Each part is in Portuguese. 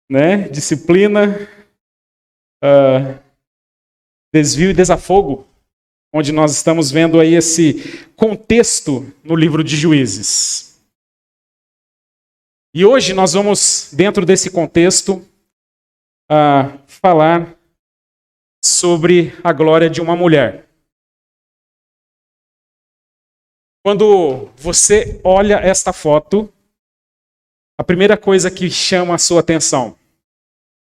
né? Disciplina, desvio e desafogo, onde nós estamos vendo aí esse contexto no livro de Juízes. E hoje nós vamos, dentro desse contexto, falar sobre a glória de uma mulher. Quando você olha esta foto, a primeira coisa que chama a sua atenção,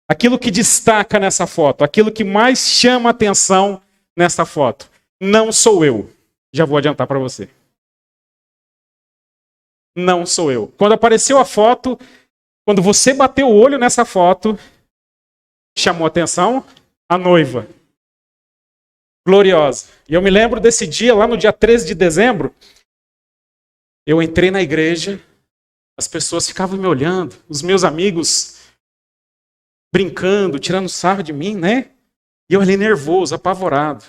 aquilo que destaca nessa foto, aquilo que mais chama a atenção nessa foto, não sou eu. Já vou adiantar para você. Não sou eu. Quando apareceu a foto, quando você bateu o olho nessa foto, chamou a atenção a noiva. Gloriosa. E eu me lembro desse dia, lá no dia 13 de dezembro, eu entrei na igreja, as pessoas ficavam me olhando, os meus amigos brincando, tirando sarro de mim, né? E eu ali nervoso, apavorado.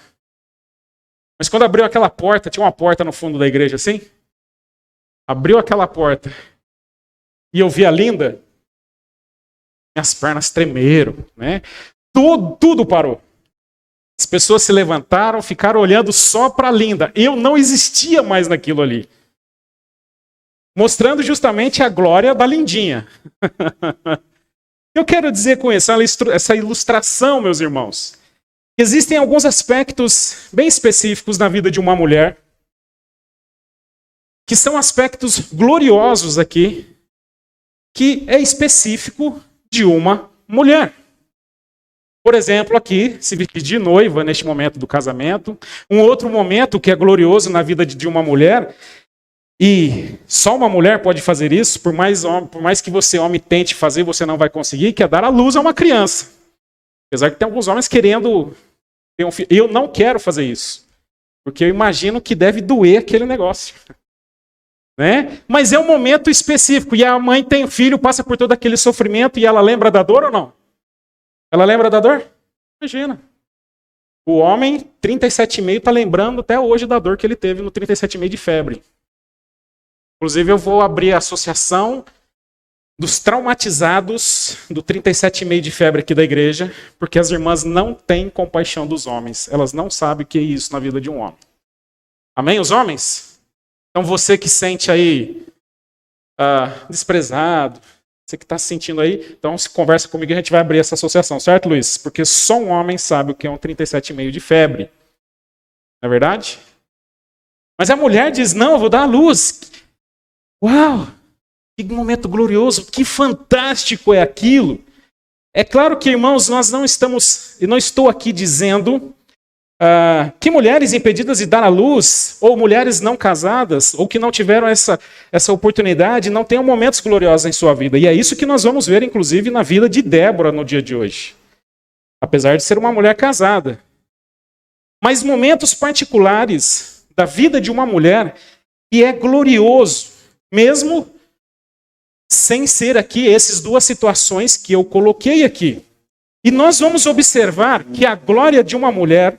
Mas quando abriu aquela porta, tinha uma porta no fundo da igreja assim, abriu aquela porta e eu vi a Linda, minhas pernas tremeram, né? Tudo parou. As pessoas se levantaram, ficaram olhando só para a Linda. Eu não existia mais naquilo ali. Mostrando justamente a glória da Lindinha. Eu quero dizer com isso, essa ilustração, meus irmãos, existem alguns aspectos bem específicos na vida de uma mulher, que são aspectos gloriosos aqui, que é específico de uma mulher. Por exemplo, aqui, se vestir de noiva neste momento do casamento. Um outro momento que é glorioso na vida de uma mulher, e só uma mulher pode fazer isso, por mais que você, homem, tente fazer, você não vai conseguir, que é dar à luz a uma criança. Apesar que tem alguns homens querendo ter um filho. Eu não quero fazer isso, porque eu imagino que deve doer aquele negócio. Né? Mas é um momento específico, e a mãe tem filho, passa por todo aquele sofrimento, e ela lembra da dor ou não? Ela lembra da dor? Imagina. O homem, 37,5, está lembrando até hoje da dor que ele teve no 37,5 de febre. Inclusive, eu vou abrir a associação dos traumatizados do 37,5 de febre aqui da igreja, porque as irmãs não têm compaixão dos homens. Elas não sabem o que é isso na vida de um homem. Amém, os homens? Então, você que sente aí desprezado, você que está se sentindo aí, então se conversa comigo e a gente vai abrir essa associação, certo, Luiz? Porque só um homem sabe o que é um 37,5 de febre. Não é verdade? Mas a mulher diz, não, eu vou dar à luz. Uau! Que momento glorioso, que fantástico é aquilo. É claro que, irmãos, nós não estamos, e não estou aqui dizendo que mulheres impedidas de dar à luz, ou mulheres não casadas, ou que não tiveram essa oportunidade, não tenham momentos gloriosos em sua vida. E é isso que nós vamos ver, inclusive, na vida de Débora no dia de hoje. Apesar de ser uma mulher casada. Mas momentos particulares da vida de uma mulher que é glorioso, mesmo sem ser aqui essas duas situações que eu coloquei aqui. E nós vamos observar que a glória de uma mulher,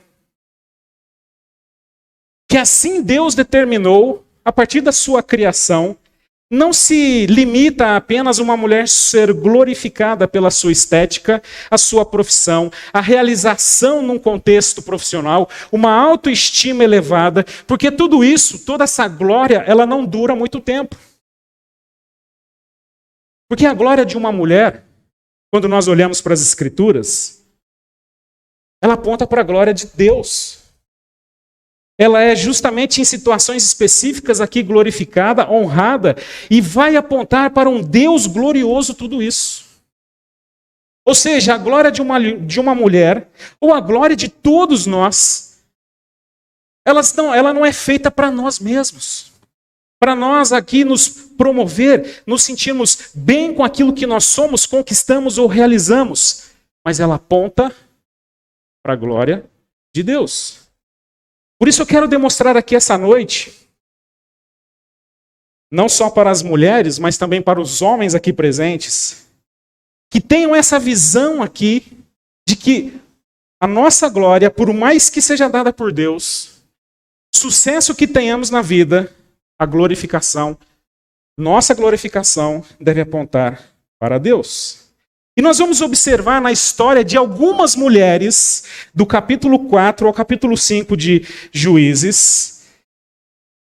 que assim Deus determinou, a partir da sua criação, não se limita a apenas uma mulher ser glorificada pela sua estética, a sua profissão, a realização num contexto profissional, uma autoestima elevada, porque tudo isso, toda essa glória, ela não dura muito tempo. Porque a glória de uma mulher, quando nós olhamos para as Escrituras, ela aponta para a glória de Deus. Ela é justamente em situações específicas aqui glorificada, honrada, e vai apontar para um Deus glorioso tudo isso. Ou seja, a glória de uma mulher, ou a glória de todos nós, ela não é feita para nós mesmos. Para nós aqui nos promover, nos sentirmos bem com aquilo que nós somos, conquistamos ou realizamos. Mas ela aponta para a glória de Deus. Por isso eu quero demonstrar aqui essa noite, não só para as mulheres, mas também para os homens aqui presentes, que tenham essa visão aqui de que a nossa glória, por mais que seja dada por Deus, sucesso que tenhamos na vida, a glorificação, nossa glorificação deve apontar para Deus. E nós vamos observar na história de algumas mulheres, do capítulo 4 ao capítulo 5 de Juízes,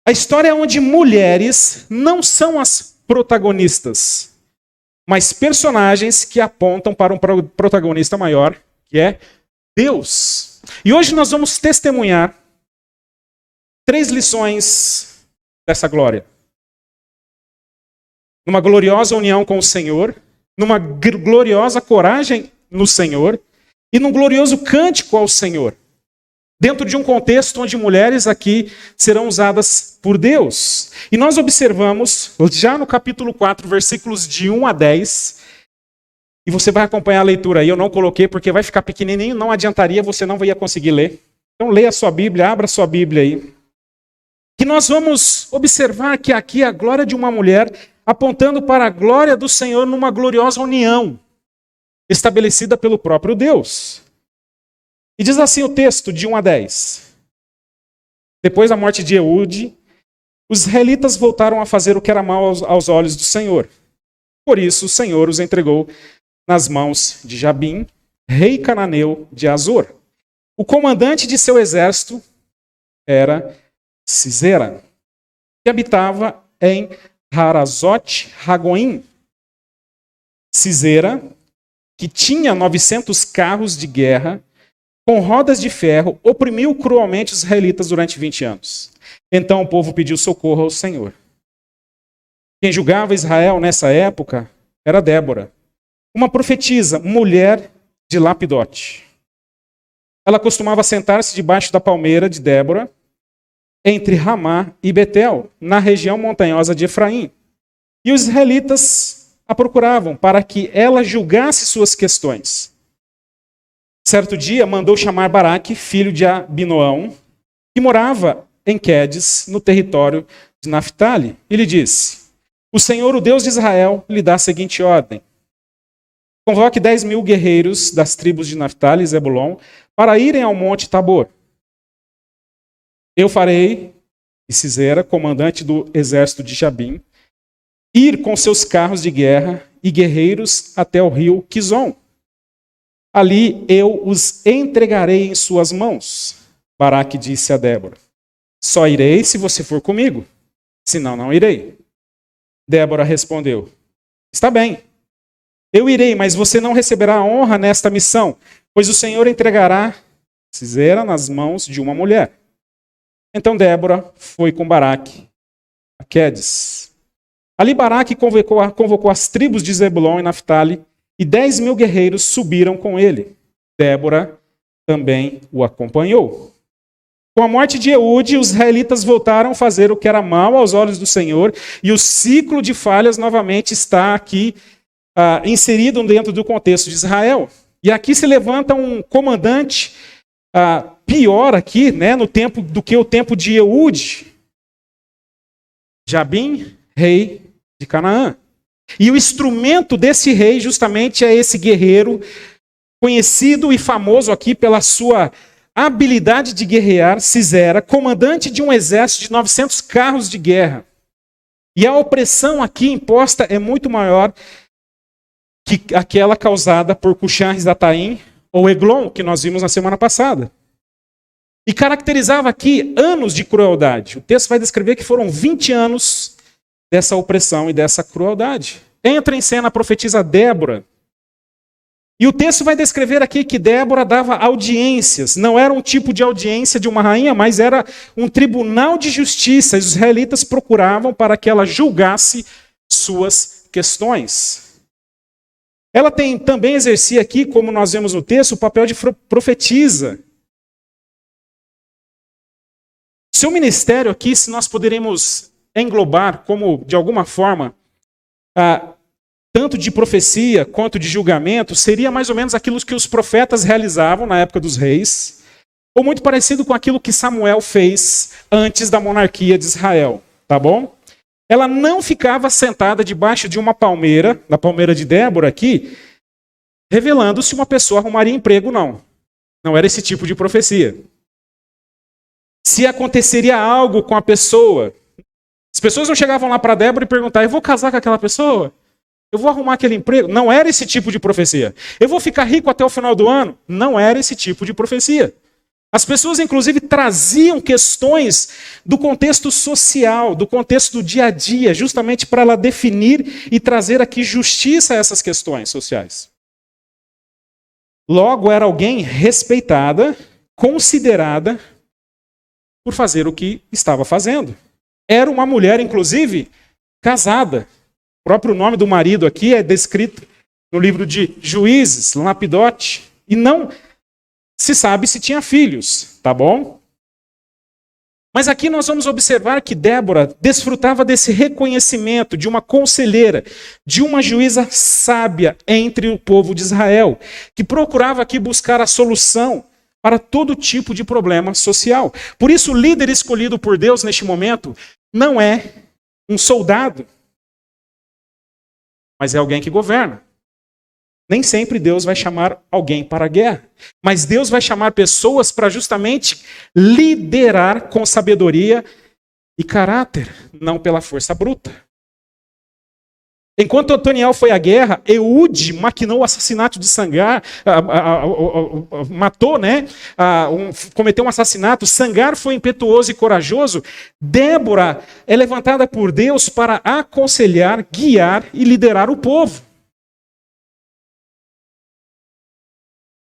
a história é onde mulheres não são as protagonistas, mas personagens que apontam para um protagonista maior, que é Deus. E hoje nós vamos testemunhar 3 lições dessa glória. Numa gloriosa união com o Senhor, numa gloriosa coragem no Senhor e num glorioso cântico ao Senhor. Dentro de um contexto onde mulheres aqui serão usadas por Deus. E nós observamos, já no capítulo 4, versículos de 1 a 10, e você vai acompanhar a leitura aí, eu não coloquei porque vai ficar pequenininho, não adiantaria, você não ia conseguir ler. Então leia a sua Bíblia, abra a sua Bíblia aí. Que nós vamos observar que aqui a glória de uma mulher apontando para a glória do Senhor numa gloriosa união estabelecida pelo próprio Deus. E diz assim o texto de 1 a 10. Depois da morte de Eude, os israelitas voltaram a fazer o que era mal aos olhos do Senhor. Por isso o Senhor os entregou nas mãos de Jabim, rei cananeu de Azor. O comandante de seu exército era Sisera, que habitava em Harazote Ragoim. Sisera, que tinha 900 carros de guerra com rodas de ferro, oprimiu cruelmente os israelitas durante 20 anos. Então o povo pediu socorro ao Senhor. Quem julgava Israel nessa época era Débora, uma profetisa, mulher de Lapidote. Ela costumava sentar-se debaixo da palmeira de Débora, entre Ramá e Betel, na região montanhosa de Efraim. E os israelitas a procuravam para que ela julgasse suas questões. Certo dia, mandou chamar Baraque, filho de Abinoão, que morava em Quedes, no território de Naphtali, e lhe disse: o Senhor, o Deus de Israel, lhe dá a seguinte ordem: convoque 10.000 guerreiros das tribos de Naphtali e Zebulon para irem ao monte Tabor. Eu farei, e Sisera, comandante do exército de Jabim, ir com seus carros de guerra e guerreiros até o rio Quizon. Ali eu os entregarei em suas mãos. Baraque disse a Débora: só irei se você for comigo, senão não irei. Débora respondeu: está bem, eu irei, mas você não receberá a honra nesta missão, pois o Senhor entregará Sisera nas mãos de uma mulher. Então Débora foi com Baraque a Quedes. Ali Baraque convocou as tribos de Zebulon e Naphtali, e 10.000 guerreiros subiram com ele. Débora também o acompanhou. Com a morte de Eude, os israelitas voltaram a fazer o que era mal aos olhos do Senhor, e o ciclo de falhas novamente está aqui inserido dentro do contexto de Israel. E aqui se levanta um comandante pior aqui, né, no tempo do que o tempo de Eude, Jabim, rei de Canaã. E o instrumento desse rei justamente é esse guerreiro, conhecido e famoso aqui pela sua habilidade de guerrear, Sisera, comandante de um exército de 900 carros de guerra. E a opressão aqui imposta é muito maior que aquela causada por Cuxã-Risataim ou Eglon, que nós vimos na semana passada. E caracterizava aqui anos de crueldade. O texto vai descrever que foram 20 anos dessa opressão e dessa crueldade. Entra em cena a profetisa Débora. E o texto vai descrever aqui que Débora dava audiências. Não era um tipo de audiência de uma rainha, mas era um tribunal de justiça. Os israelitas procuravam para que ela julgasse suas questões. Ela também exercia aqui, como nós vemos no texto, o papel de profetisa. Seu ministério aqui, se nós poderíamos englobar como, de alguma forma, tanto de profecia quanto de julgamento, seria mais ou menos aquilo que os profetas realizavam na época dos reis, ou muito parecido com aquilo que Samuel fez antes da monarquia de Israel, tá bom? Ela não ficava sentada debaixo de uma palmeira, da palmeira de Débora aqui, revelando se uma pessoa arrumaria emprego ou não. Não era esse tipo de profecia. Se aconteceria algo com a pessoa, as pessoas não chegavam lá para Débora e perguntavam: eu vou casar com aquela pessoa? Eu vou arrumar aquele emprego. Não era esse tipo de profecia. Eu vou ficar rico até o final do ano. Não era esse tipo de profecia. As pessoas, inclusive, traziam questões do contexto social, do contexto do dia a dia, justamente para ela definir e trazer aqui justiça a essas questões sociais. Logo, era alguém respeitada, considerada por fazer o que estava fazendo. Era uma mulher, inclusive, casada. O próprio nome do marido aqui é descrito no livro de Juízes, Lapidote, e não se sabe se tinha filhos, tá bom? Mas aqui nós vamos observar que Débora desfrutava desse reconhecimento de uma conselheira, de uma juíza sábia entre o povo de Israel, que procurava aqui buscar a solução para todo tipo de problema social. Por isso, o líder escolhido por Deus neste momento não é um soldado, mas é alguém que governa. Nem sempre Deus vai chamar alguém para a guerra, mas Deus vai chamar pessoas para justamente liderar com sabedoria e caráter, não pela força bruta. Enquanto Otoniel foi à guerra, Eude maquinou o assassinato de Sangar, matou, cometeu um assassinato. Sangar foi impetuoso e corajoso. Débora é levantada por Deus para aconselhar, guiar e liderar o povo.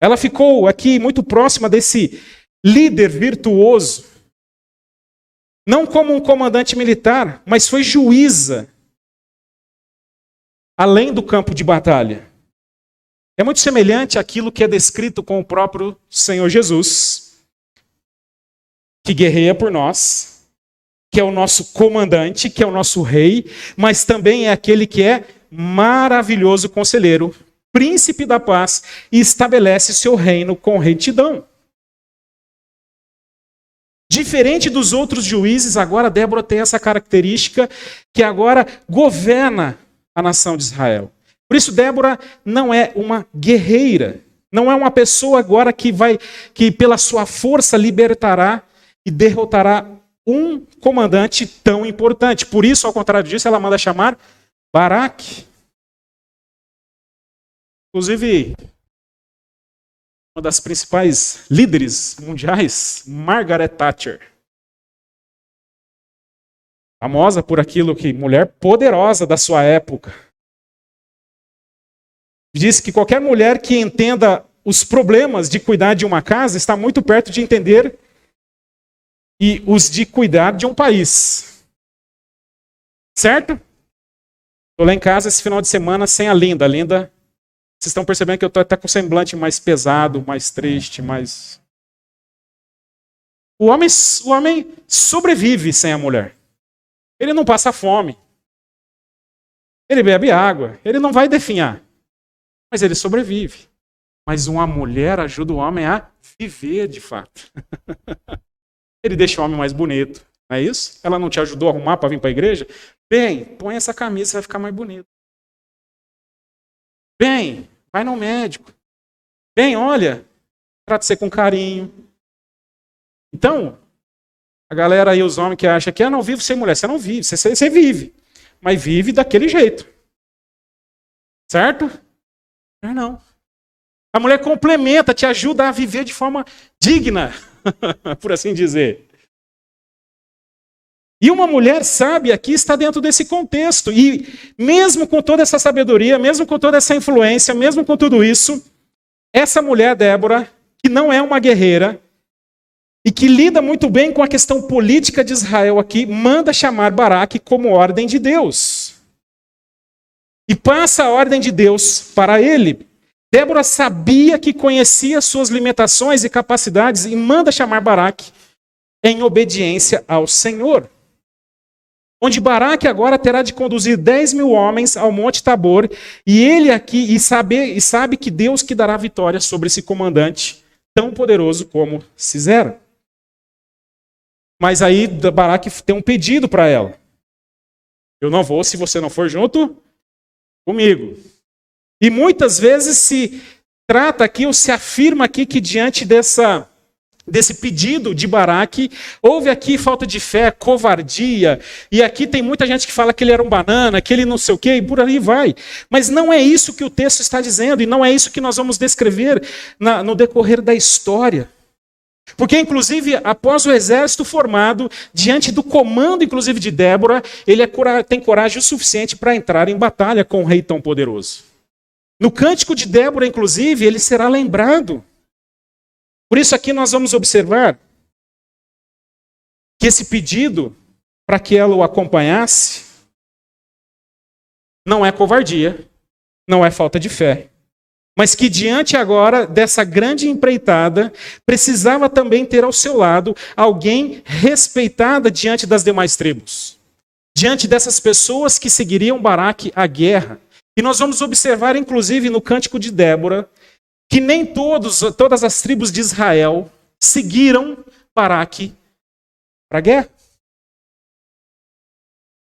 Ela ficou aqui muito próxima desse líder virtuoso. Não como um comandante militar, mas foi juíza. Além do campo de batalha. É muito semelhante àquilo que é descrito com o próprio Senhor Jesus, que guerreia por nós, que é o nosso comandante, que é o nosso rei, mas também é aquele que é maravilhoso conselheiro, príncipe da paz, e estabelece seu reino com retidão. Diferente dos outros juízes, agora Débora tem essa característica que agora governa a nação de Israel. Por isso, Débora não é uma guerreira, não é uma pessoa agora que pela sua força libertará e derrotará um comandante tão importante. Por isso, ao contrário disso, ela manda chamar Baraque. Inclusive, uma das principais líderes mundiais, Margaret Thatcher. Famosa por aquilo que, mulher poderosa da sua época. Diz que qualquer mulher que entenda os problemas de cuidar de uma casa está muito perto de entender e os de cuidar de um país. Certo? Estou lá em casa esse final de semana sem a Linda. A Linda, vocês estão percebendo que eu estou até com o semblante mais pesado, mais triste, mais... O homem sobrevive sem a mulher. Ele não passa fome. Ele bebe água. Ele não vai definhar. Mas ele sobrevive. Mas uma mulher ajuda o homem a viver de fato. Ele deixa o homem mais bonito. Não é isso? Ela não te ajudou a arrumar para vir para a igreja? Bem, põe essa camisa, você vai ficar mais bonito. Bem, vai no médico. Bem, olha, trata você com carinho. Então, a galera aí, os homens que acham que não vivo sem mulher. Você não vive, você vive. Mas vive daquele jeito. Certo? Não. A mulher complementa, te ajuda a viver de forma digna, por assim dizer. E uma mulher sábia aqui está dentro desse contexto. E mesmo com toda essa sabedoria, mesmo com toda essa influência, mesmo com tudo isso, essa mulher, Débora, que não é uma guerreira, e que lida muito bem com a questão política de Israel aqui, manda chamar Baraque como ordem de Deus. E passa a ordem de Deus para ele. Débora sabia que conhecia suas limitações e capacidades e manda chamar Baraque em obediência ao Senhor. Onde Baraque agora terá de conduzir 10.000 homens ao Monte Tabor, e ele aqui sabe que Deus que dará vitória sobre esse comandante tão poderoso como Sisera. Mas aí Baraque tem um pedido para ela. Eu não vou se você não for junto comigo. E muitas vezes se trata aqui, ou se afirma aqui, que diante dessa desse pedido de Baraque, houve aqui falta de fé, covardia, e aqui tem muita gente que fala que ele era um banana, que ele não sei o quê, e por aí vai. Mas não é isso que o texto está dizendo, e não é isso que nós vamos descrever no decorrer da história. Porque, inclusive, após o exército formado, diante do comando, inclusive, de Débora, ele tem coragem o suficiente para entrar em batalha com um rei tão poderoso. No cântico de Débora, inclusive, ele será lembrado. Por isso aqui nós vamos observar que esse pedido para que ela o acompanhasse não é covardia, não é falta de fé, mas que diante agora dessa grande empreitada, precisava também ter ao seu lado alguém respeitada diante das demais tribos, diante dessas pessoas que seguiriam Baraque à guerra. E nós vamos observar, inclusive, no cântico de Débora, que nem todas as tribos de Israel seguiram Baraque para a guerra.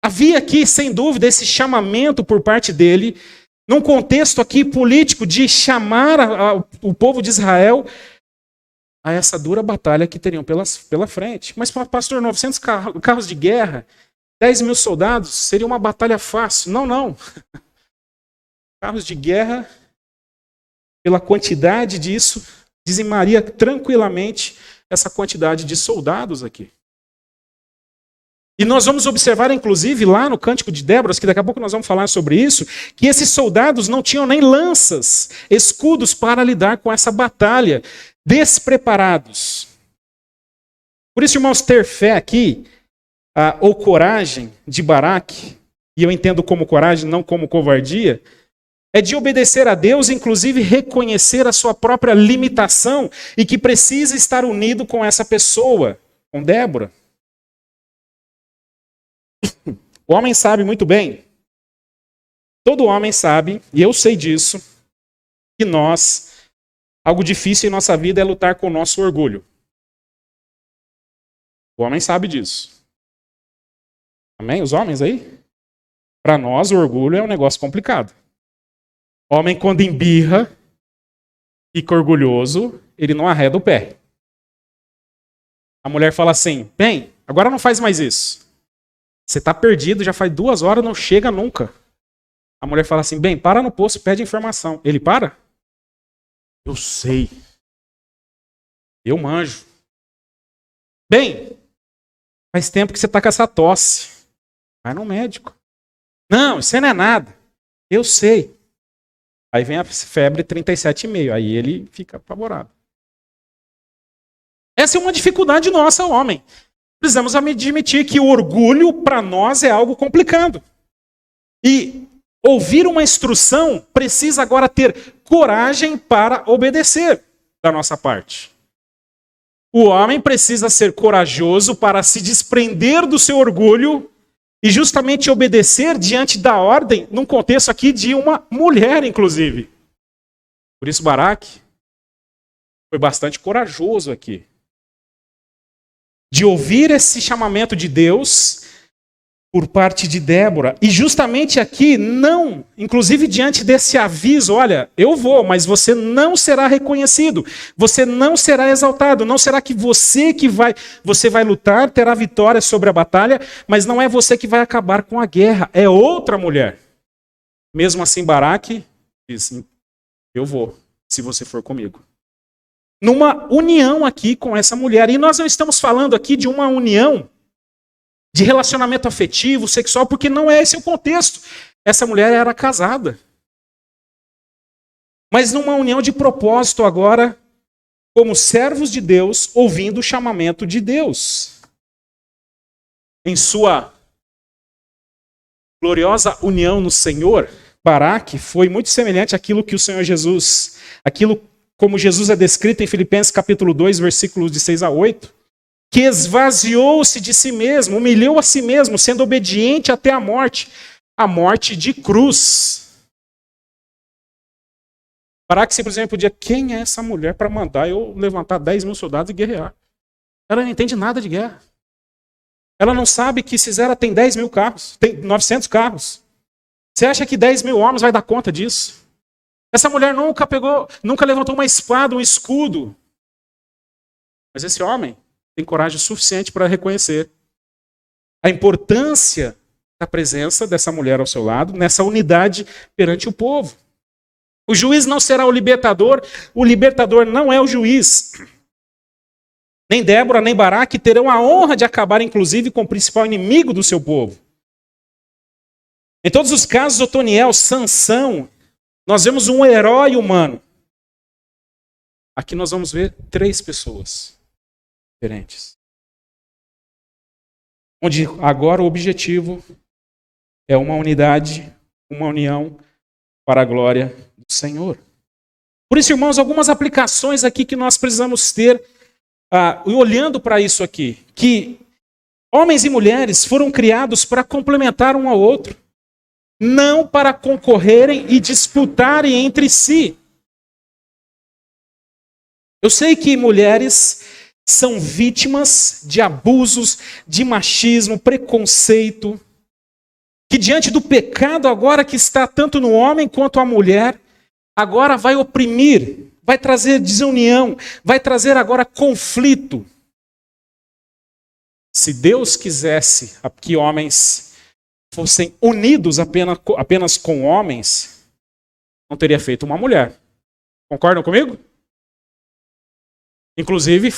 Havia aqui, sem dúvida, esse chamamento por parte dele, num contexto aqui político, de chamar o povo de Israel a essa dura batalha que teriam pela frente. Mas, pastor, 900 carros de guerra, 10 mil soldados, seria uma batalha fácil. Não, não. Carros de guerra, pela quantidade disso, dizimaria tranquilamente essa quantidade de soldados aqui. E nós vamos observar, inclusive, lá no Cântico de Débora, que daqui a pouco nós vamos falar sobre isso, que esses soldados não tinham nem lanças, escudos para lidar com essa batalha, despreparados. Por isso, irmãos, ter fé aqui, ou coragem de Baraque, e eu entendo como coragem, não como covardia, é de obedecer a Deus, inclusive reconhecer a sua própria limitação e que precisa estar unido com essa pessoa, com Débora. O homem sabe muito bem, todo homem sabe, e eu sei disso, que algo difícil em nossa vida é lutar com o nosso orgulho. O homem sabe disso. Amém? Os homens aí? Para nós, o orgulho é um negócio complicado. Homem, quando embirra, fica orgulhoso, ele não arreda o pé. A mulher fala assim, bem, agora não faz mais isso. Você está perdido, já faz 2 horas, não chega nunca. A mulher fala assim, bem, para no posto, pede informação. Ele para? Eu sei. Eu manjo. Bem, faz tempo que você está com essa tosse. Vai no médico. Não, isso não é nada. Eu sei. Aí vem a febre 37,5. Aí ele fica apavorado. Essa é uma dificuldade nossa, homem. Precisamos admitir que o orgulho, para nós, é algo complicado. E ouvir uma instrução precisa agora ter coragem para obedecer da nossa parte. O homem precisa ser corajoso para se desprender do seu orgulho e justamente obedecer diante da ordem, num contexto aqui de uma mulher, inclusive. Por isso, Baraque foi bastante corajoso aqui. De ouvir esse chamamento de Deus por parte de Débora. E justamente aqui, não, inclusive diante desse aviso, olha, eu vou, mas você não será reconhecido, você não será exaltado, não será que você vai lutar, terá vitória sobre a batalha, mas não é você que vai acabar com a guerra, é outra mulher. Mesmo assim, Baraque diz, eu vou, se você for comigo. Numa união aqui com essa mulher. E nós não estamos falando aqui de uma união de relacionamento afetivo, sexual, porque não é esse o contexto. Essa mulher era casada. Mas numa união de propósito agora, como servos de Deus, ouvindo o chamamento de Deus. Em sua gloriosa união no Senhor, Baraque foi muito semelhante àquilo que o Senhor Jesus, como Jesus é descrito em Filipenses capítulo 2, versículos de 6 a 8, que esvaziou-se de si mesmo, humilhou a si mesmo, sendo obediente até a morte de cruz. Baraque simplesmente podia, quem é essa mulher para mandar eu levantar 10 mil soldados e guerrear? Ela não entende nada de guerra. Ela não sabe que Sisera tem 10 mil carros, tem 900 carros. Você acha que 10 mil homens vai dar conta disso? Essa mulher nunca levantou uma espada, um escudo. Mas esse homem tem coragem suficiente para reconhecer a importância da presença dessa mulher ao seu lado, nessa unidade perante o povo. O juiz não será o libertador não é o juiz. Nem Débora, nem Baraque terão a honra de acabar, inclusive, com o principal inimigo do seu povo. Em todos os casos, Otoniel, Sansão, nós vemos um herói humano. Aqui nós vamos ver 3 pessoas diferentes. Onde agora o objetivo é uma unidade, uma união para a glória do Senhor. Por isso, irmãos, algumas aplicações aqui que nós precisamos ter, olhando para isso aqui, que homens e mulheres foram criados para complementar um ao outro, não para concorrerem e disputarem entre si. Eu sei que mulheres são vítimas de abusos, de machismo, preconceito, que diante do pecado agora que está tanto no homem quanto a mulher, agora vai oprimir, vai trazer desunião, vai trazer agora conflito. Se Deus quisesse que homens fossem unidos apenas com homens, não teria feito uma mulher. Concordam comigo? Inclusive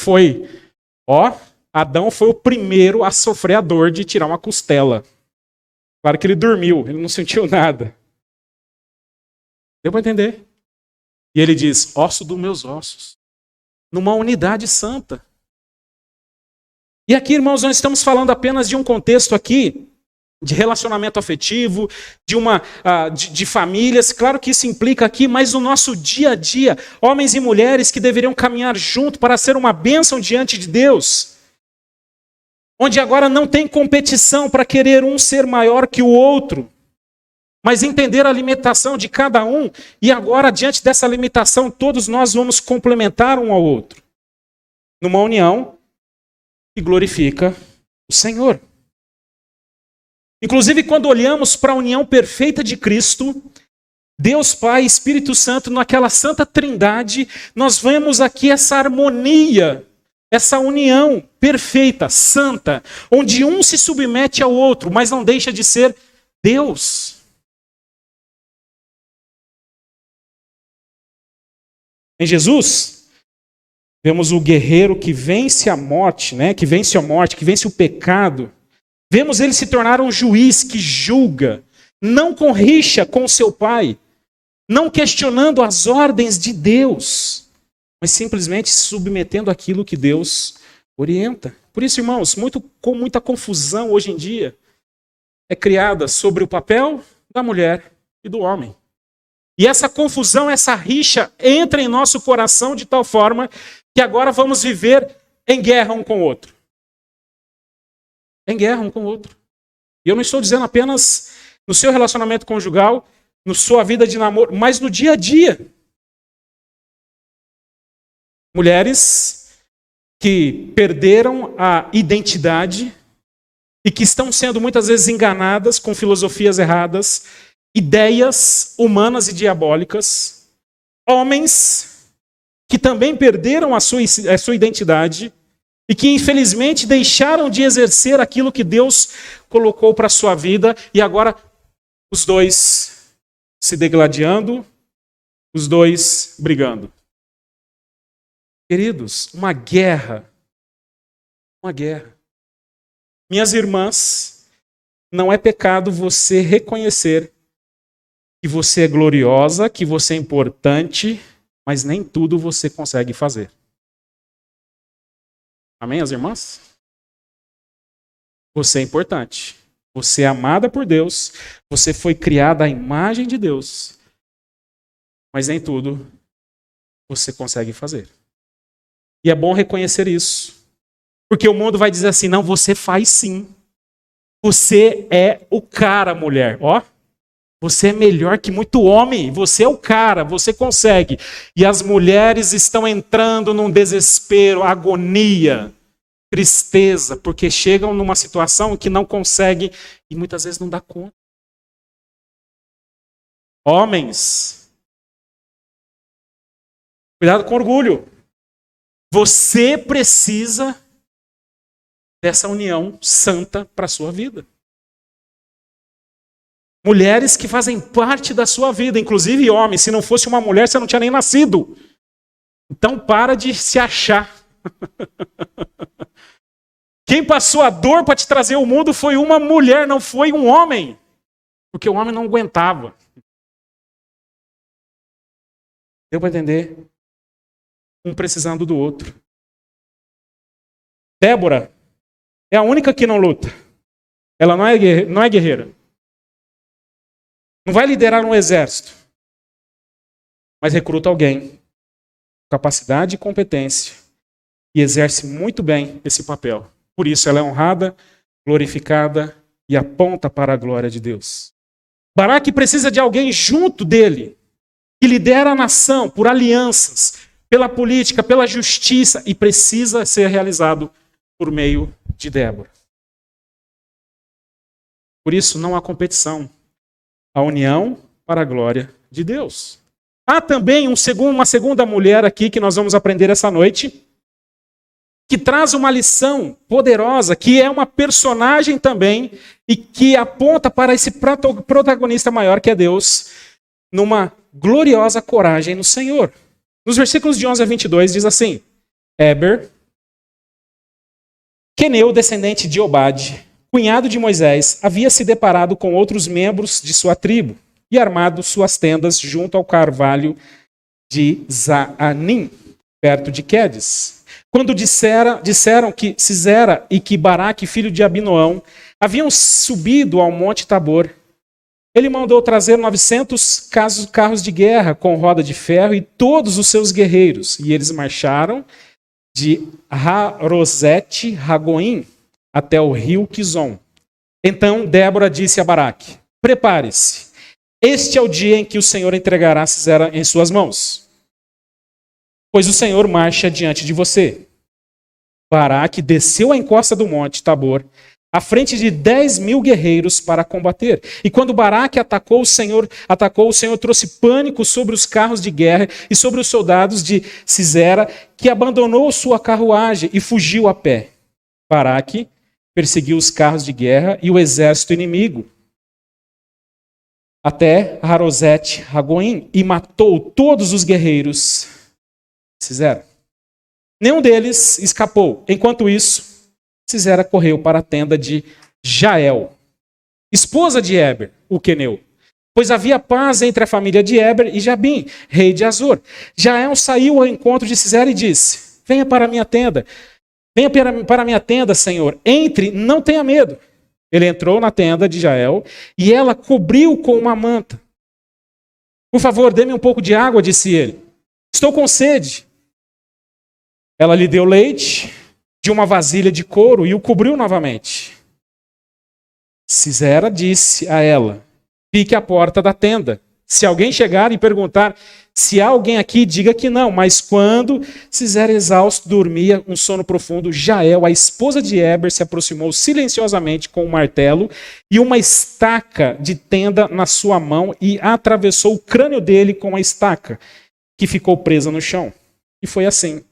Adão foi o primeiro a sofrer a dor de tirar uma costela. Claro que ele dormiu, ele não sentiu nada. Deu para entender? E ele diz, osso dos meus ossos. Numa unidade santa. E aqui, irmãos, nós estamos falando apenas de um contexto aqui, de relacionamento afetivo, de famílias. Claro que isso implica aqui, mas no nosso dia a dia, homens e mulheres que deveriam caminhar junto para ser uma bênção diante de Deus. Onde agora não tem competição para querer um ser maior que o outro, mas entender a limitação de cada um, e agora, diante dessa limitação, todos nós vamos complementar um ao outro, numa união que glorifica o Senhor. Inclusive, quando olhamos para a união perfeita de Cristo, Deus Pai e Espírito Santo, naquela santa trindade, nós vemos aqui essa harmonia, essa união perfeita, santa, onde um se submete ao outro, mas não deixa de ser Deus. Em Jesus, vemos o guerreiro que vence a morte, que vence o pecado. Vemos ele se tornar um juiz que julga, não com rixa com seu pai, não questionando as ordens de Deus, mas simplesmente se submetendo àquilo que Deus orienta. Por isso, irmãos, com muita confusão hoje em dia é criada sobre o papel da mulher e do homem. E essa confusão, essa rixa entra em nosso coração de tal forma que agora vamos viver em guerra um com o outro. Em guerra um com o outro. E eu não estou dizendo apenas no seu relacionamento conjugal, na sua vida de namoro, mas no dia a dia. Mulheres que perderam a identidade e que estão sendo muitas vezes enganadas com filosofias erradas, ideias humanas e diabólicas. Homens que também perderam a sua identidade e que infelizmente deixaram de exercer aquilo que Deus colocou para a sua vida, e agora os dois se degladiando, os dois brigando. Queridos, uma guerra. Uma guerra. Minhas irmãs, não é pecado você reconhecer que você é gloriosa, que você é importante, mas nem tudo você consegue fazer. Amém, as irmãs? Você é importante. Você é amada por Deus. Você foi criada à imagem de Deus. Mas nem tudo você consegue fazer. E é bom reconhecer isso. Porque o mundo vai dizer assim, não, você faz sim. Você é o cara, mulher. Ó, você é melhor que muito homem. Você é o cara, você consegue. E as mulheres estão entrando num desespero, agonia, tristeza, porque chegam numa situação que não conseguem e muitas vezes não dá conta. Homens, cuidado com orgulho. Você precisa dessa união santa para a sua vida. Mulheres que fazem parte da sua vida, inclusive homens. Se não fosse uma mulher, você não tinha nem nascido. Então para de se achar. Quem passou a dor para te trazer ao mundo foi uma mulher, não foi um homem. Porque o homem não aguentava. Deu para entender? Um precisando do outro. Débora é a única que não luta. Ela não é guerreira. Não vai liderar um exército. Mas recruta alguém com capacidade e competência e exerce muito bem esse papel. Por isso ela é honrada, glorificada e aponta para a glória de Deus. Baraque precisa de alguém junto dele, que lidera a nação por alianças, pela política, pela justiça, e precisa ser realizado por meio de Débora. Por isso não há competição. A união para a glória de Deus. Há também uma segunda mulher aqui que nós vamos aprender essa noite, que traz uma lição poderosa, que é uma personagem também, e que aponta para esse protagonista maior, que é Deus, numa gloriosa coragem no Senhor. Nos versículos de 11 a 22 diz assim: Éber, queneu, descendente de Obade, cunhado de Moisés, havia se deparado com outros membros de sua tribo e armado suas tendas junto ao carvalho de Zaanim, perto de Quedes. Quando disseram que Sisera e que Baraque, filho de Abinoão, haviam subido ao monte Tabor, ele mandou trazer 900 carros de guerra com roda de ferro e todos os seus guerreiros. E eles marcharam de Harosete Ragoim até o rio Quizon. Então Débora disse a Baraque: prepare-se, este é o dia em que o Senhor entregará Sisera em suas mãos, pois o Senhor marcha diante de você. Baraque desceu a encosta do monte Tabor, à frente de 10.000 guerreiros para combater. E quando Baraque atacou, o Senhor trouxe pânico sobre os carros de guerra e sobre os soldados de Sisera, que abandonou sua carruagem e fugiu a pé. Baraque perseguiu os carros de guerra e o exército inimigo até Harosete Ragoim e matou todos os guerreiros de Sisera. Nenhum deles escapou. Enquanto isso, Sisera correu para a tenda de Jael, esposa de Éber, o queneu, pois havia paz entre a família de Éber e Jabim, rei de Azor. Jael saiu ao encontro de Sisera e disse: venha para a minha tenda. Venha para a minha tenda, Senhor. Entre, não tenha medo. Ele entrou na tenda de Jael e ela cobriu com uma manta. Por favor, dê-me um pouco de água, disse ele. Estou com sede. Ela lhe deu leite de uma vasilha de couro e o cobriu novamente. Sisera disse a ela: fique à porta da tenda. Se alguém chegar e perguntar se há alguém aqui, diga que não. Mas quando Sisera, exausto, dormia um sono profundo, Jael, a esposa de Éber, se aproximou silenciosamente com um martelo e uma estaca de tenda na sua mão e atravessou o crânio dele com a estaca, que ficou presa no chão. E foi assim.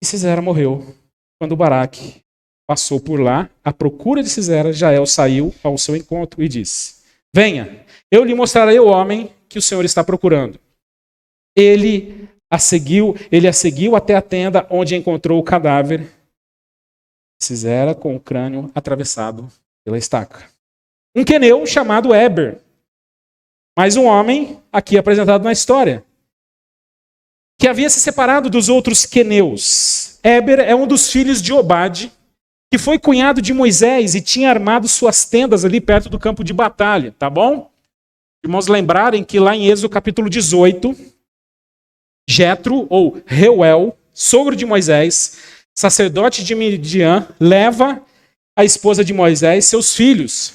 E Sisera morreu. Quando Baraque passou por lá, à procura de Sisera, Jael saiu ao seu encontro e disse: venha, eu lhe mostrarei o homem que o Senhor está procurando. Ele a seguiu até a tenda onde encontrou o cadáver. Sisera com o crânio atravessado pela estaca. Um queneu chamado Éber. Mais um homem aqui apresentado na história, que havia se separado dos outros queneus. Éber é um dos filhos de Obade, que foi cunhado de Moisés e tinha armado suas tendas ali perto do campo de batalha, tá bom? Irmãos, lembrarem que lá em Êxodo capítulo 18, Jetro, ou Reuel, sogro de Moisés, sacerdote de Midian, leva a esposa de Moisés, seus filhos.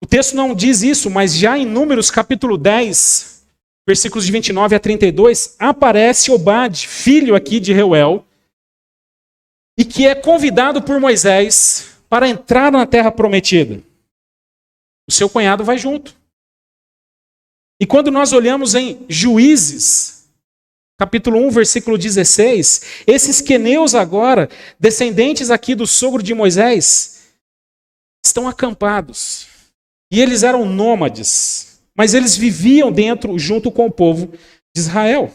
O texto não diz isso, mas já em Números capítulo 10, versículos de 29 a 32, aparece Obade, filho aqui de Reuel, e que é convidado por Moisés para entrar na terra prometida. O seu cunhado vai junto. E quando nós olhamos em Juízes, capítulo 1, versículo 16, esses queneus agora, descendentes aqui do sogro de Moisés, estão acampados. E eles eram nômades, mas eles viviam junto com o povo de Israel.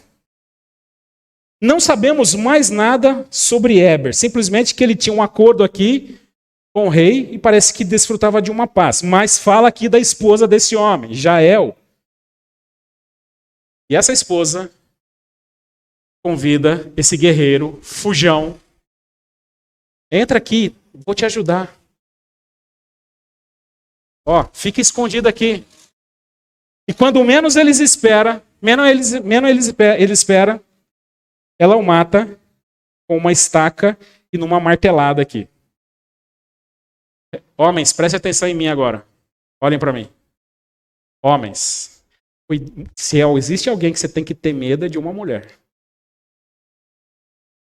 Não sabemos mais nada sobre Éber, simplesmente que ele tinha um acordo aqui com o rei e parece que desfrutava de uma paz. Mas fala aqui da esposa desse homem, Jael. E essa esposa convida esse guerreiro, fujão, entra aqui, vou te ajudar. Ó, fica escondido aqui. E quando menos eles esperam, ela o mata com uma estaca e numa martelada aqui. Homens, prestem atenção em mim agora. Olhem para mim. Homens, se existe alguém que você tem que ter medo é de uma mulher.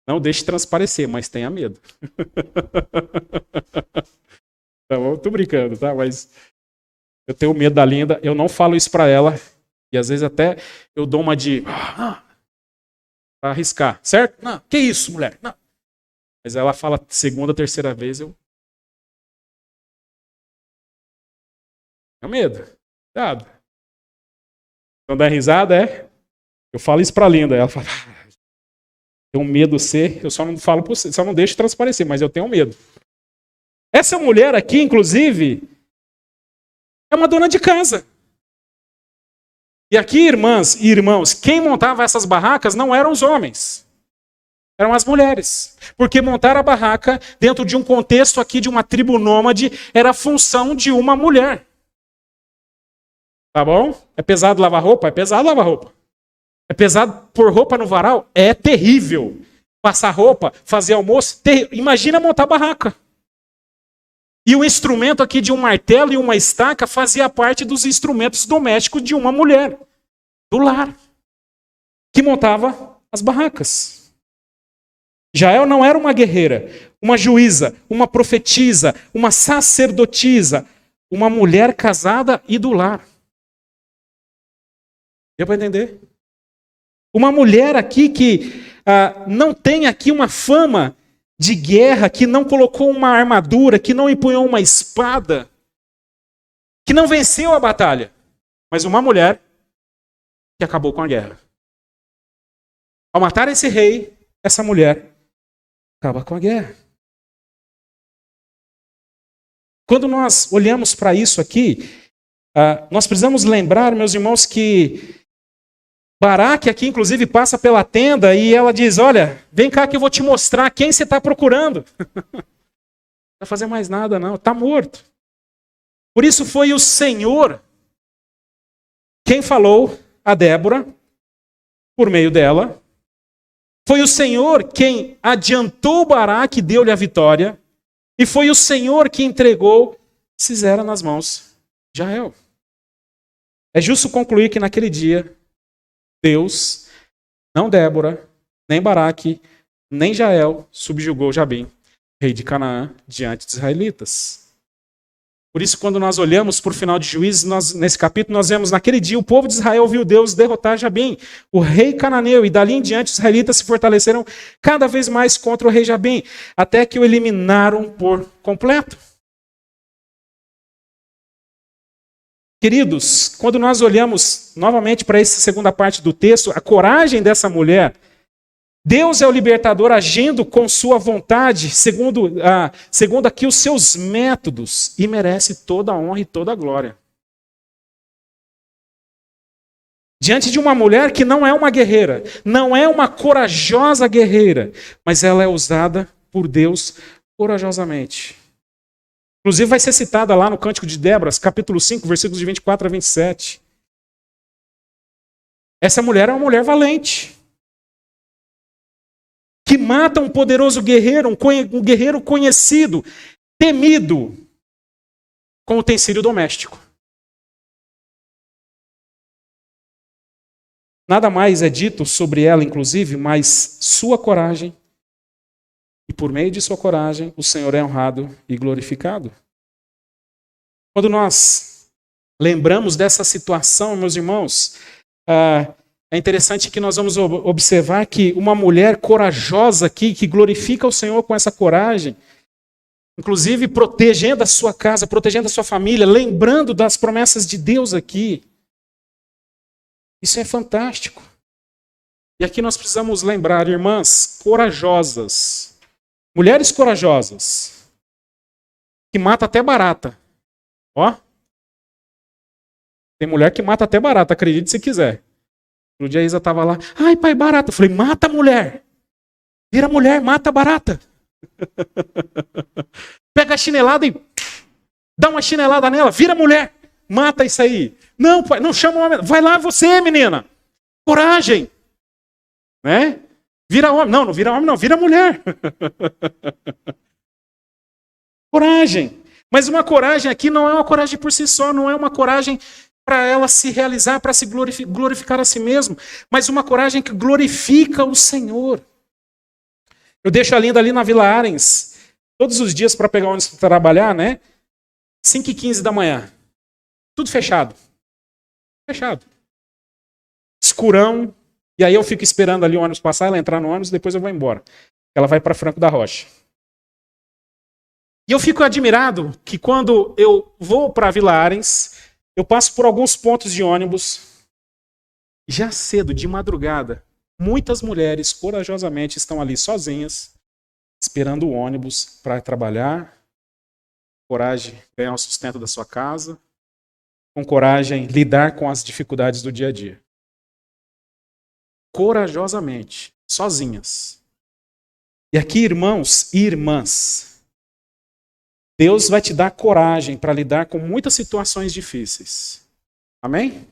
Não deixe transparecer, mas tenha medo. Tá bom? Tô brincando, tá? Mas eu tenho medo da Linda. Eu não falo isso para ela. E às vezes até eu dou uma de... para arriscar, certo? Não, que isso, mulher? Não. Mas ela fala segunda, terceira vez, eu... tenho medo. Cuidado. Quando dá risada, eu falo isso pra Linda. Ela fala... tenho medo de ser... eu só não falo pra você, só não deixo transparecer, mas eu tenho medo. Essa mulher aqui, inclusive, é uma dona de casa. E aqui, irmãs e irmãos, quem montava essas barracas não eram os homens. Eram as mulheres. Porque montar a barraca dentro de um contexto aqui de uma tribo nômade era a função de uma mulher. Tá bom? É pesado lavar roupa? É pesado lavar roupa. É pesado pôr roupa no varal? É terrível. Passar roupa, fazer almoço, imagina montar barraca. E o instrumento aqui de um martelo e uma estaca fazia parte dos instrumentos domésticos de uma mulher, do lar, que montava as barracas. Jael não era uma guerreira, uma juíza, uma profetisa, uma sacerdotisa, uma mulher casada e do lar. Deu para entender? Uma mulher aqui que não tem aqui uma fama de guerra, que não colocou uma armadura, que não empunhou uma espada, que não venceu a batalha, mas uma mulher que acabou com a guerra. Ao matar esse rei, essa mulher acaba com a guerra. Quando nós olhamos para isso aqui, nós precisamos lembrar, meus irmãos, que Baraque aqui, inclusive, passa pela tenda e ela diz, olha, vem cá que eu vou te mostrar quem você está procurando. Não vai fazer mais nada, não. Está morto. Por isso foi o Senhor quem falou a Débora, por meio dela. Foi o Senhor quem adiantou Baraque e deu-lhe a vitória. E foi o Senhor que entregou Sisera nas mãos de Jael. É justo concluir que naquele dia, Deus, não Débora, nem Baraque, nem Jael, subjugou Jabim, rei de Canaã, diante dos israelitas. Por isso, quando nós olhamos para o final de Juízes, nesse capítulo, nós vemos, naquele dia, o povo de Israel viu Deus derrotar Jabim, o rei cananeu, e dali em diante os israelitas se fortaleceram cada vez mais contra o rei Jabim, até que o eliminaram por completo. Queridos, quando nós olhamos novamente para essa segunda parte do texto, a coragem dessa mulher, Deus é o libertador agindo com sua vontade, segundo aqui os seus métodos, e merece toda a honra e toda a glória. Diante de uma mulher que não é uma guerreira, não é uma corajosa guerreira, mas ela é usada por Deus corajosamente. Inclusive vai ser citada lá no Cântico de Débora, capítulo 5, versículos de 24 a 27. Essa mulher é uma mulher valente, que mata um poderoso guerreiro, um guerreiro conhecido, temido, com utensílio doméstico. Nada mais é dito sobre ela, inclusive, mas sua coragem, e por meio de sua coragem, o Senhor é honrado e glorificado. Quando nós lembramos dessa situação, meus irmãos, É interessante que nós vamos observar que uma mulher corajosa aqui, que glorifica o Senhor com essa coragem, inclusive protegendo a sua casa, protegendo a sua família, lembrando das promessas de Deus aqui. Isso é fantástico. E aqui nós precisamos lembrar, irmãs corajosas, mulheres corajosas, que mata até barata. Ó, tem mulher que mata até barata, acredite se quiser. No dia a Isa estava lá, ai pai, barata. Eu falei, mata a mulher. Vira mulher, mata a barata. Pega a chinelada e dá uma chinelada nela, vira mulher, mata isso aí. Não, pai, não chama o homem. Vai lá você, menina. Coragem. Né? Vira homem. Não, não vira homem, não, vira mulher. Coragem. Mas uma coragem aqui não é uma coragem por si só, não é uma coragem para ela se realizar, para se glorificar a si mesmo, mas uma coragem que glorifica o Senhor. Eu deixo a Linda ali na Vila Arens, todos os dias para pegar ônibus para trabalhar, né? 5h15 da manhã. Tudo fechado. Fechado. Escurão. E aí eu fico esperando ali o ônibus passar, ela entrar no ônibus, depois eu vou embora. Ela vai para Franco da Rocha. E eu fico admirado que quando eu vou para a Vila Arens, eu passo por alguns pontos de ônibus, já cedo, de madrugada, muitas mulheres corajosamente estão ali sozinhas, esperando o ônibus para trabalhar, coragem ganhar o sustento da sua casa, com coragem lidar com as dificuldades do dia a dia. Corajosamente, sozinhas. E aqui, irmãos e irmãs, Deus vai te dar coragem para lidar com muitas situações difíceis. Amém?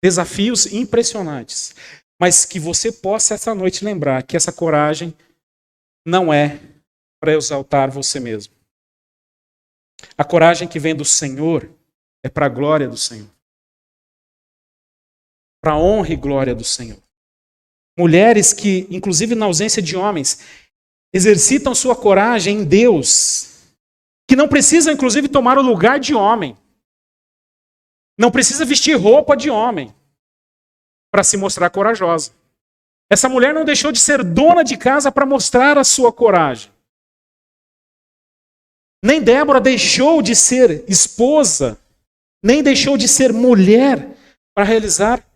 Desafios impressionantes. Mas que você possa essa noite lembrar que essa coragem não é para exaltar você mesmo. A coragem que vem do Senhor é para a glória do Senhor. Para a honra e glória do Senhor. Mulheres que, inclusive na ausência de homens, exercitam sua coragem em Deus, que não precisa, inclusive, tomar o lugar de homem. Não precisa vestir roupa de homem para se mostrar corajosa. Essa mulher não deixou de ser dona de casa para mostrar a sua coragem. Nem Débora deixou de ser esposa, nem deixou de ser mulher para realizar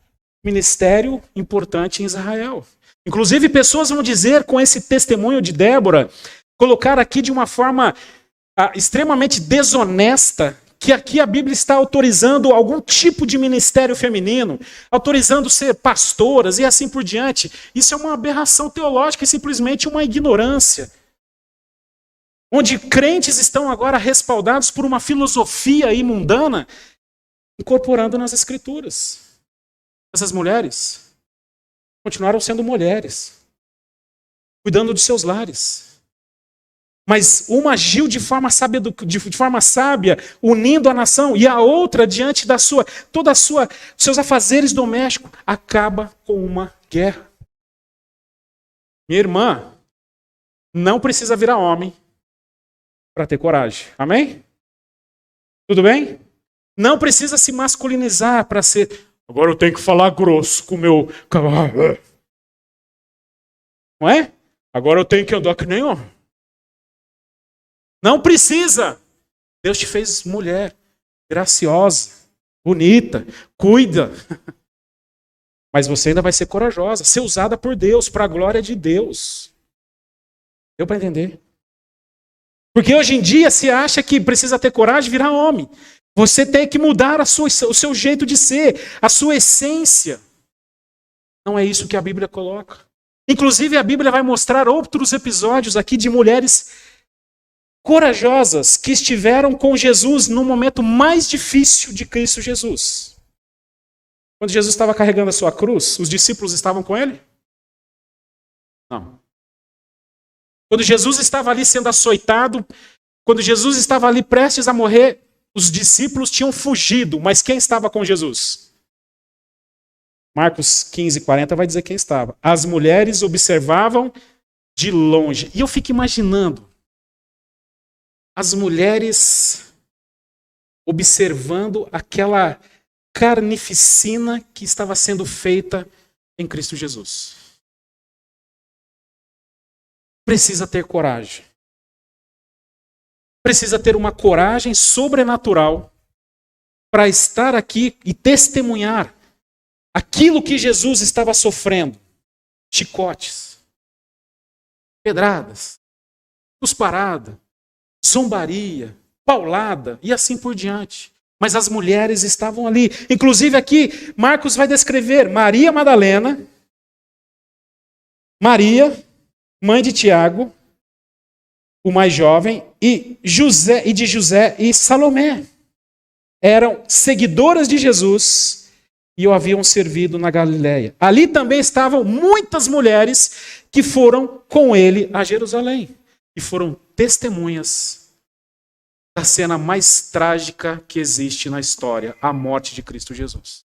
ministério importante em Israel. Inclusive, pessoas vão dizer com esse testemunho de Débora, colocar aqui de uma forma extremamente desonesta, que aqui a Bíblia está autorizando algum tipo de ministério feminino, autorizando ser pastoras e assim por diante. Isso é uma aberração teológica e simplesmente uma ignorância. Onde crentes estão agora respaldados por uma filosofia imundana, incorporando nas Escrituras. Essas mulheres continuaram sendo mulheres, cuidando dos seus lares. Mas uma agiu de forma sábia, unindo a nação, e a outra, diante da seus afazeres domésticos, acaba com uma guerra. Minha irmã não precisa virar homem para ter coragem. Amém? Tudo bem? Não precisa se masculinizar para ser... Agora eu tenho que falar grosso com o meu... Não é? Agora eu tenho que andar que nem homem. Não precisa. Deus te fez mulher, graciosa, bonita, cuida. Mas você ainda vai ser corajosa, ser usada por Deus, para a glória de Deus. Deu para entender? Porque hoje em dia se acha que precisa ter coragem de virar homem. Você tem que mudar o seu jeito de ser, a sua essência. Não é isso que a Bíblia coloca. Inclusive a Bíblia vai mostrar outros episódios aqui de mulheres corajosas que estiveram com Jesus no momento mais difícil de Cristo Jesus. Quando Jesus estava carregando a sua cruz, os discípulos estavam com ele? Não. Quando Jesus estava ali sendo açoitado, quando Jesus estava ali prestes a morrer, os discípulos tinham fugido, mas quem estava com Jesus? Marcos 15:40 vai dizer quem estava. As mulheres observavam de longe. E eu fico imaginando as mulheres observando aquela carnificina que estava sendo feita em Cristo Jesus. Precisa ter coragem. Precisa ter uma coragem sobrenatural para estar aqui e testemunhar aquilo que Jesus estava sofrendo. Chicotes, pedradas, cusparada, zombaria, paulada e assim por diante. Mas as mulheres estavam ali. Inclusive aqui, Marcos vai descrever Maria Madalena, Maria, mãe de Tiago, o mais jovem, e de José e Salomé. Eram seguidoras de Jesus e o haviam servido na Galileia. Ali também estavam muitas mulheres que foram com ele a Jerusalém e foram testemunhas da cena mais trágica que existe na história, a morte de Cristo Jesus.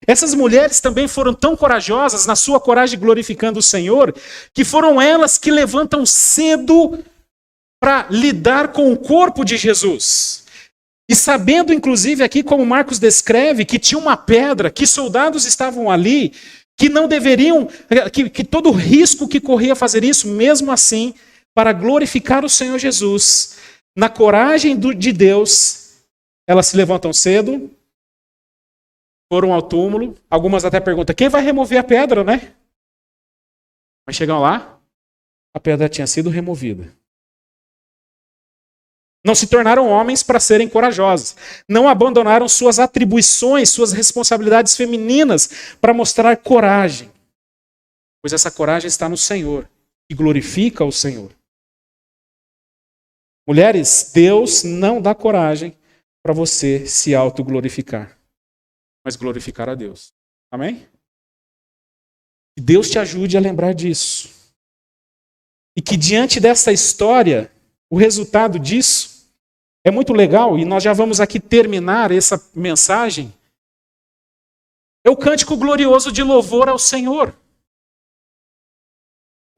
Essas mulheres também foram tão corajosas na sua coragem glorificando o Senhor, que foram elas que levantam cedo para lidar com o corpo de Jesus. E sabendo, inclusive, aqui como Marcos descreve, que tinha uma pedra, que soldados estavam ali, que não deveriam, que todo o risco que corria fazer isso, mesmo assim, para glorificar o Senhor Jesus, na coragem de Deus, elas se levantam cedo, foram ao túmulo. Algumas até perguntam, quem vai remover a pedra, né? Mas chegam lá, a pedra tinha sido removida. Não se tornaram homens para serem corajosos. Não abandonaram suas atribuições, suas responsabilidades femininas para mostrar coragem. Pois essa coragem está no Senhor, que glorifica o Senhor. Mulheres, Deus não dá coragem para você se autoglorificar, mas glorificar a Deus. Amém? Que Deus te ajude a lembrar disso. E que diante dessa história, o resultado disso é muito legal, e nós já vamos aqui terminar essa mensagem. É o cântico glorioso de louvor ao Senhor.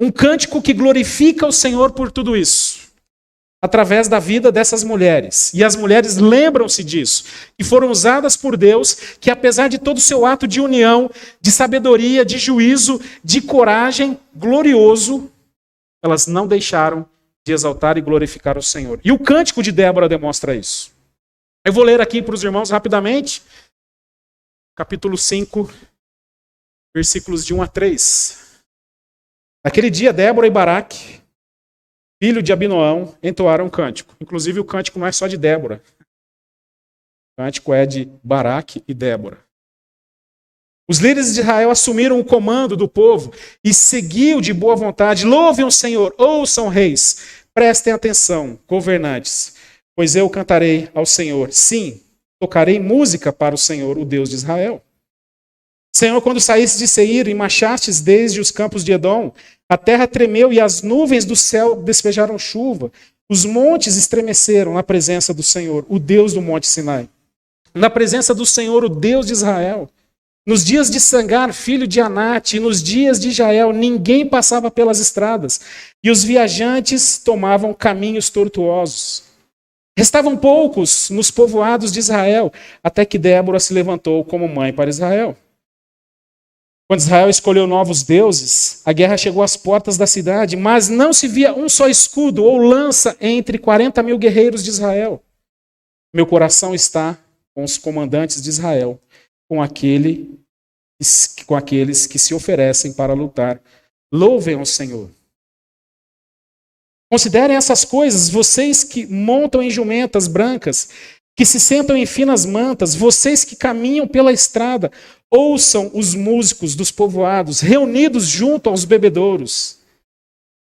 Um cântico que glorifica o Senhor por tudo isso. Através da vida dessas mulheres. E as mulheres lembram-se disso. Que foram usadas por Deus, que apesar de todo o seu ato de união, de sabedoria, de juízo, de coragem glorioso, elas não deixaram de exaltar e glorificar o Senhor. E o cântico de Débora demonstra isso. Eu vou ler aqui para os irmãos rapidamente. Capítulo 5, versículos de 1 a 3. Naquele dia, Débora e Baraque, filho de Abinoão, entoaram um cântico. Inclusive, o cântico não é só de Débora. O cântico é de Baraque e Débora. Os líderes de Israel assumiram o comando do povo e seguiu de boa vontade. Louvem o Senhor, ouçam reis, prestem atenção, governantes, pois eu cantarei ao Senhor. Sim, tocarei música para o Senhor, o Deus de Israel. Senhor, quando saíste de Seir e marchastes desde os campos de Edom, a terra tremeu e as nuvens do céu despejaram chuva. Os montes estremeceram na presença do Senhor, o Deus do Monte Sinai. Na presença do Senhor, o Deus de Israel. Nos dias de Sangar, filho de Anate, e nos dias de Jael, ninguém passava pelas estradas, e os viajantes tomavam caminhos tortuosos. Restavam poucos nos povoados de Israel, até que Débora se levantou como mãe para Israel. Quando Israel escolheu novos deuses, a guerra chegou às portas da cidade, mas não se via um só escudo ou lança entre 40.000 guerreiros de Israel. Meu coração está com os comandantes de Israel, com aqueles que se oferecem para lutar. Louvem ao Senhor. Considerem essas coisas, vocês que montam em jumentas brancas, que se sentam em finas mantas, vocês que caminham pela estrada, ouçam os músicos dos povoados, reunidos junto aos bebedouros.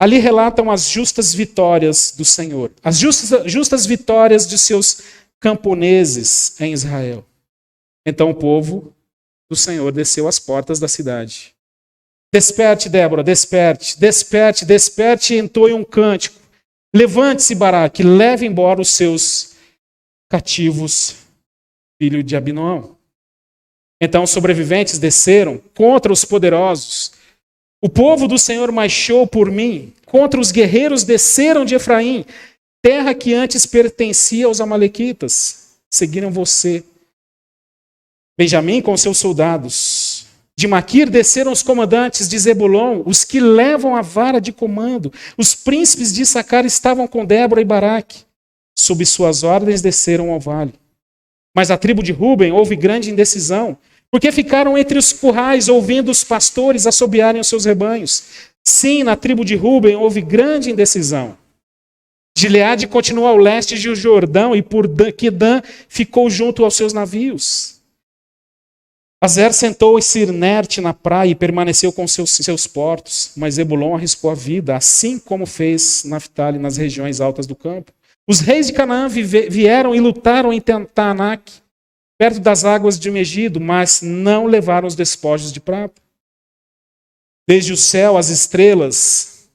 Ali relatam as justas vitórias do Senhor, as justas vitórias de seus camponeses em Israel. Então o povo do Senhor desceu às portas da cidade. Desperte, Débora, desperte, desperte, desperte, e entoe um cântico. Levante-se, Baraque, leve embora os seus cativos, filho de Abinoão. Então os sobreviventes desceram contra os poderosos. O povo do Senhor marchou por mim, contra os guerreiros desceram de Efraim, terra que antes pertencia aos amalequitas. Seguiram você Benjamim com seus soldados. De Maquir desceram os comandantes de Zebulon, os que levam a vara de comando. Os príncipes de Issacar estavam com Débora e Baraque. Sob suas ordens desceram ao vale. Mas a tribo de Ruben houve grande indecisão, porque ficaram entre os currais ouvindo os pastores assobiarem os seus rebanhos. Sim, na tribo de Ruben houve grande indecisão. Gileade continuou ao leste de Jordão e por Quedã ficou junto aos seus navios. Azer sentou-se inerte na praia e permaneceu com seus portos, mas Zebulon arriscou a vida, assim como fez Naftali nas regiões altas do campo. Os reis de Canaã vieram e lutaram em Taanac, perto das águas de Megido, mas não levaram os despojos de prata. Desde o céu, as estrelas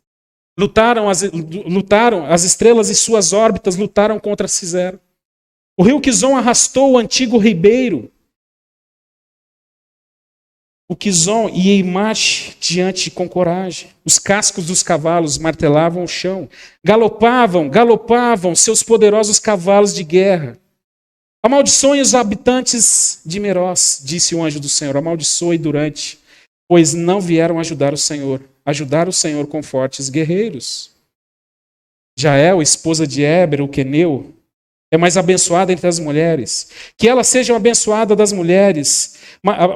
lutaram, as estrelas e suas órbitas lutaram contra Cisera. O rio Quizon arrastou o antigo ribeiro, o Quizon e Eimache diante com coragem. Os cascos dos cavalos martelavam o chão. Galopavam seus poderosos cavalos de guerra. Amaldiçoem os habitantes de Meroz, disse o anjo do Senhor. Amaldiçoe durante, pois não vieram ajudar o Senhor com fortes guerreiros. Jael, esposa de Éber, o queneu, é mais abençoada entre as mulheres. Que ela seja abençoada das mulheres,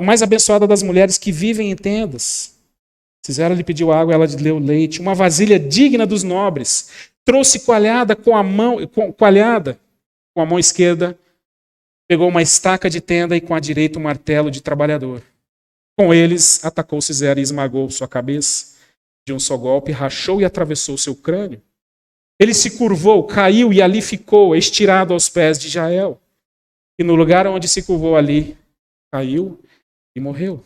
mais abençoada das mulheres que vivem em tendas. Cisera lhe pediu água, ela lhe deu leite. Uma vasilha digna dos nobres. Trouxe coalhada com a mão esquerda. Pegou uma estaca de tenda e com a direita um martelo de trabalhador. Com eles atacou Cisera e esmagou sua cabeça de um só golpe, rachou e atravessou seu crânio. Ele se curvou, caiu e ali ficou, estirado aos pés de Jael. E no lugar onde se curvou ali, caiu e morreu.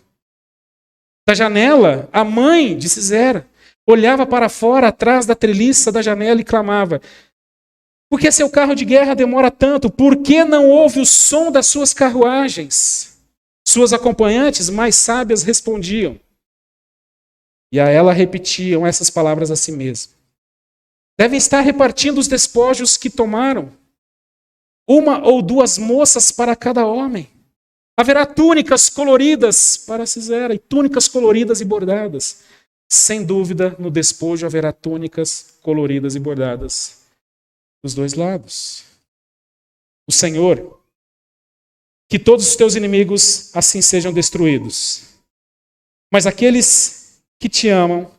Da janela, a mãe de Cisera olhava para fora, atrás da treliça da janela e clamava: por que seu carro de guerra demora tanto? Por que não ouve o som das suas carruagens? Suas acompanhantes mais sábias respondiam. E a ela repetiam essas palavras a si mesmas. Devem estar repartindo os despojos que tomaram. 1 ou 2 moças para cada homem. Haverá túnicas coloridas para Cisera, e túnicas coloridas e bordadas. Sem dúvida, no despojo haverá túnicas coloridas e bordadas dos dois lados. O Senhor, que todos os teus inimigos assim sejam destruídos. Mas aqueles que te amam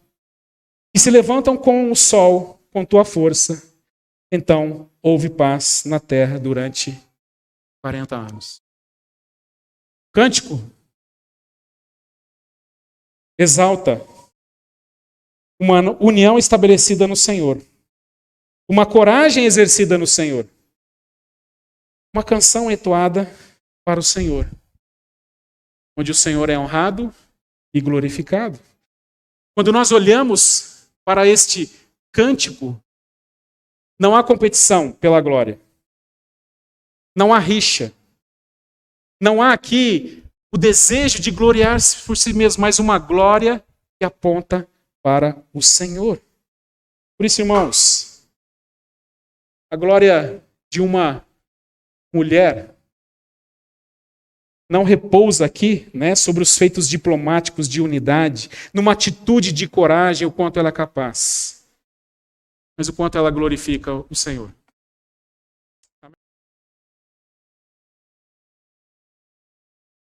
e se levantam com o sol, com tua força, então houve paz na terra durante 40 anos. Cântico exalta uma união estabelecida no Senhor, uma coragem exercida no Senhor, uma canção entoada para o Senhor, onde o Senhor é honrado e glorificado. Quando nós olhamos para este cântico, não há competição pela glória. Não há rixa. Não há aqui o desejo de gloriar-se por si mesmo, mas uma glória que aponta para o Senhor. Por isso, irmãos, a glória de uma mulher não repousa aqui, sobre os feitos diplomáticos de unidade, numa atitude de coragem, o quanto ela é capaz, mas o quanto ela glorifica o Senhor.